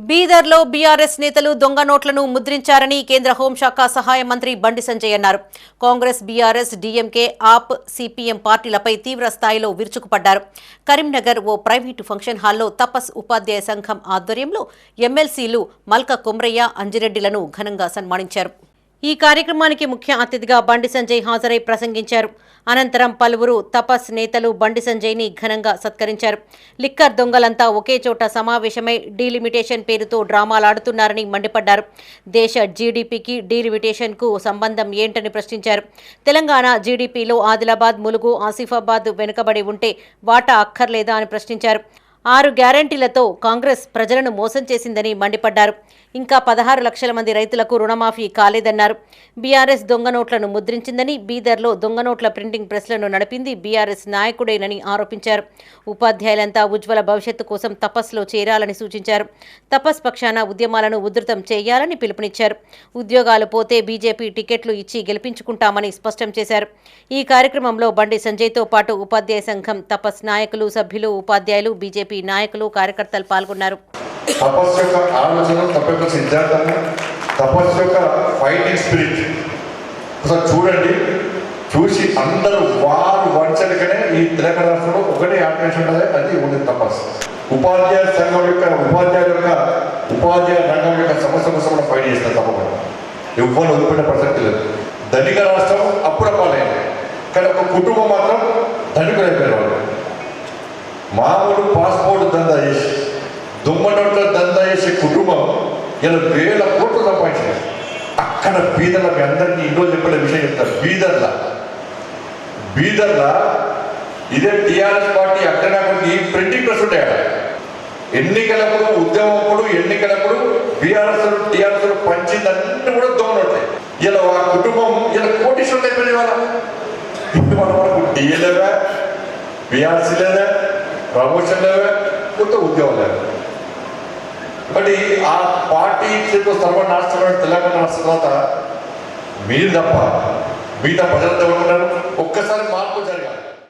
బీదర్లో BRS నేతలు దొంగ నోట్లను ముద్రించారని కేంద్ర హోంశాఖ సహాయ మంత్రి బండి సంజయ్ అన్నారు. కాంగ్రెస్, బీఆర్ఎస్, డీఎంకే, ఆప్, సిపిఎం పార్టీలపై తీవ్ర స్థాయిలో విరుచుకుపడ్డారు. కరీంనగర్ ఓ ప్రైవేటు ఫంక్షన్ హాల్లో తపస్ ఉపాధ్యాయ సంఘం ఆధ్వర్యంలో ఎమ్మెల్సీలు మల్క కొమ్రయ్య, అంజిరెడ్డిలను ఘనంగా సన్మానించారు. ఈ కార్యక్రమానికి ముఖ్య అతిథిగా బండి సంజయ్ హాజరై ప్రసంగించారు. అనంతరం పలువురు తపస్ నేతలు బండి సంజయ్ని ఘనంగా సత్కరించారు. లిక్కర్ దొంగలంతా ఒకే చోట సమావేశమై డీలిమిటేషన్ పేరుతో డ్రామాలాడుతున్నారని మండిపడ్డారు. దేశ జీడీపీకి డీలిమిటేషన్కు సంబంధం ఏంటని ప్రశ్నించారు. తెలంగాణ జీడీపీలో ఆదిలాబాద్, ములుగు, ఆసిఫాబాద్ వెనుకబడి ఉంటే వాటా అక్కర్లేదా అని ప్రశ్నించారు. 6 గ్యారంటీలతో కాంగ్రెస్ ప్రజలను మోసం చేసిందని మండిపడ్డారు. ఇంకా 16 లక్షల మంది రైతులకు రుణమాఫీ కాలేదన్నారు. బీఆర్ఎస్ దొంగ నోట్లను ముద్రించిందని, బీదర్లో దొంగ నోట్ల ప్రింటింగ్ ప్రెస్లను నడిపింది బీఆర్ఎస్ నాయకుడేనని ఆరోపించారు. ఉపాధ్యాయులంతా ఉజ్వల భవిష్యత్తు కోసం తపస్లో చేరాలని సూచించారు. తపస్ పక్షాన ఉద్యమాలను ఉధృతం చేయాలని పిలుపునిచ్చారు. ఉద్యోగాలు పోతే బీజేపీ టికెట్లు ఇచ్చి గెలిపించుకుంటామని స్పష్టం చేశారు. ఈ కార్యక్రమంలో బండి సంజయ్తో పాటు ఉపాధ్యాయ సంఘం, తపస్ నాయకులు, సభ్యులు, ఉపాధ్యాయులు, బీజేపీ నాయకులు, కార్యకర్తలు పాల్గొన్నారు. తపస్సు యొక్క ఆలోచన, తపస్సు సిద్ధాంతము, తపస్సు యొక్క ఫైటింగ్ స్పిరిట్ ఒకసారి చూడండి. చూసి అందరూ వారు వంచనికనే ఈ తెలంగాణ రాష్ట్రంలో ఒకటే ఆర్గనైజేషన్ ఉంటుంది, అది ఉంది తపస్సు. ఉపాధ్యాయ సంఘం యొక్క ఉపాధ్యాయ రంగం యొక్క సమస్య కోసం మనం ఫైట్ చేస్తారు. తప్పకుండా ఎవ్వరు వదిలిపెట్టే ప్రసక్తి లేదు. ధనిక రాష్ట్రం అప్పుడపాలైంది, కానీ ఒక కుటుంబం మాత్రం ధనికులైపోయారు. వాళ్ళు మామూలు పాస్పోర్ట్ దందా చేసి, దుమ్మ నోట్ల దందా చేసే కుటుంబం ఇలా వేల కోట్లు సంపాదించారు. అక్కడ బీదర్ల, మీ అందరికీ ఈరోజు చెప్పిన విషయం చెప్తారు. బీదర్లా ఇదే టీఆర్ఎస్ పార్టీ అక్కడ ఈ ప్రింటింగ్ ప్రెస్ ఉంటాయి. ఎన్నికలప్పుడు, ఉద్యమప్పుడు, ఎన్నికలప్పుడు టీఆర్ఎస్ పంచిందన్నీ కూడా దొంగ నోట్లే. ఇలా ఆ కుటుంబం ఇలా కోటీశ్వరులు అయిపోయింది. వాళ్ళ ఇప్పుడు మన వరకు టీఏ లేవా, బీఆర్సీ లేదా, ప్రమోషన్ లేవా, కొత్త ఉద్యోగం లేదు. మరి ఆ పార్టీ సర్వనాశనం తెలంగాణ రాష్ట్ర తర్వాత మీరు తప్ప మిగతా ప్రజలంతా ఉన్నారు. ఒక్కసారి మార్పు జరగాలి.